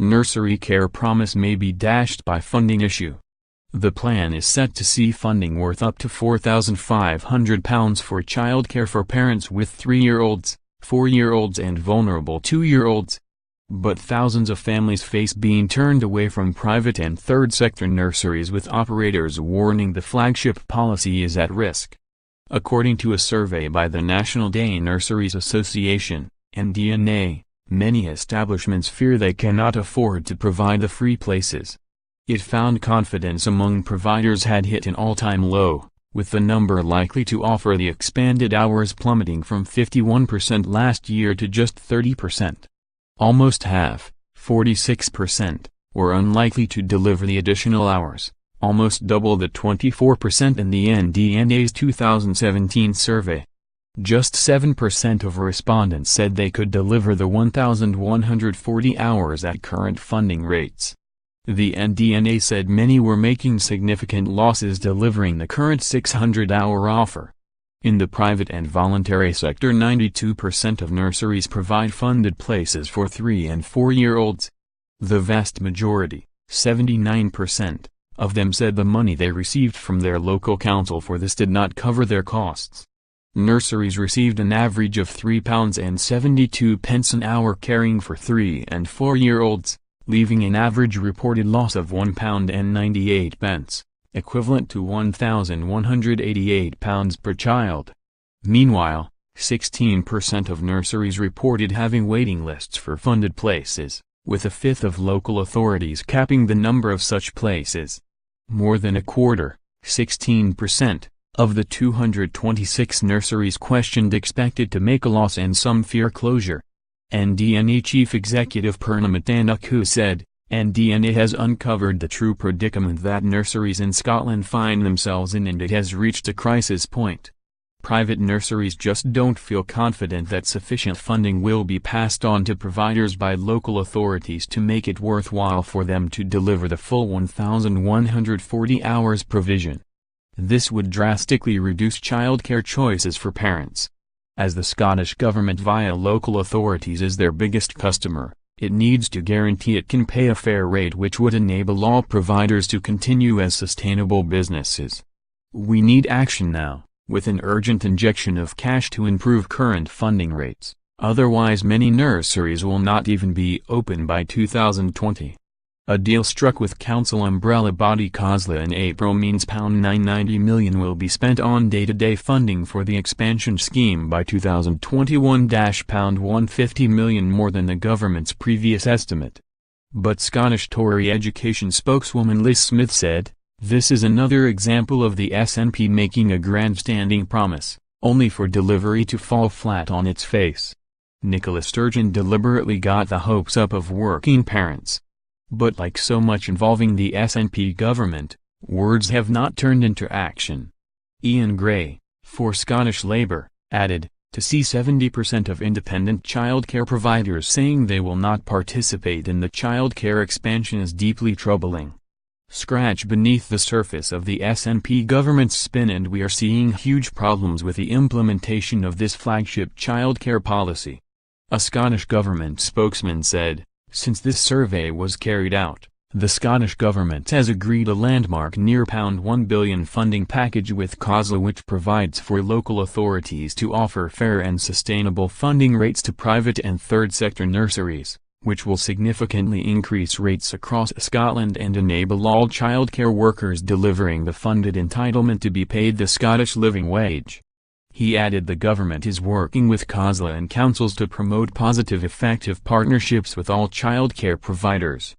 Nursery care promise may be dashed by funding issue. The plan is set to see funding worth up to £4,500 for childcare for parents with 3-year-olds, 4-year-olds and vulnerable 2-year-olds. But thousands of families face being turned away from private and third-sector nurseries, with operators warning the flagship policy is at risk. According to a survey by the National Day Nurseries Association, NDNA, many establishments fear they cannot afford to provide the free places. It found confidence among providers had hit an all-time low, with the number likely to offer the expanded hours plummeting from 51% last year to just 30%. Almost half, 46%, were unlikely to deliver the additional hours, almost double the 24% in the NDNA's 2017 survey. Just 7% of respondents said they could deliver the 1,140 hours at current funding rates. The NDNA said many were making significant losses delivering the current 600-hour offer. In the private and voluntary sector, 92% of nurseries provide funded places for 3- and 4-year-olds. The vast majority, 79%, of them said the money they received from their local council for this did not cover their costs. Nurseries received an average of £3.72 an hour caring for 3- and 4-year-olds, leaving an average reported loss of £1.98. Equivalent to £1,188 per child. Meanwhile, 16% of nurseries reported having waiting lists for funded places, with a fifth of local authorities capping the number of such places. More than a quarter, 16%, of the 226 nurseries questioned expected to make a loss and some fear closure. NDNA Chief Executive Purnima Thanukku said, NDNA has uncovered the true predicament that nurseries in Scotland find themselves in, and it has reached a crisis point. Private nurseries just don't feel confident that sufficient funding will be passed on to providers by local authorities to make it worthwhile for them to deliver the full 1,140 hours provision. This would drastically reduce childcare choices for parents. As the Scottish Government via local authorities is their biggest customer, it needs to guarantee it can pay a fair rate which would enable all providers to continue as sustainable businesses. We need action now, with an urgent injection of cash to improve current funding rates, otherwise many nurseries will not even be open by 2020. A deal struck with council umbrella body COSLA in April means £990 million will be spent on day-to-day funding for the expansion scheme by 2021 – £150 million more than the government's previous estimate. But Scottish Tory education spokeswoman Liz Smith said, "This is another example of the SNP making a grandstanding promise, only for delivery to fall flat on its face." Nicola Sturgeon deliberately got the hopes up of working parents. But like so much involving the SNP government, words have not turned into action. Ian Gray, for Scottish Labour, added, to see 70% of independent childcare providers saying they will not participate in the childcare expansion is deeply troubling. Scratch beneath the surface of the SNP government's spin and we are seeing huge problems with the implementation of this flagship childcare policy. A Scottish government spokesman said, "Since this survey was carried out, the Scottish Government has agreed a landmark near £1 billion funding package with COSLA which provides for local authorities to offer fair and sustainable funding rates to private and third-sector nurseries, which will significantly increase rates across Scotland and enable all childcare workers delivering the funded entitlement to be paid the Scottish living wage." He added the government is working with COSLA and councils to promote positive effective partnerships with all childcare providers.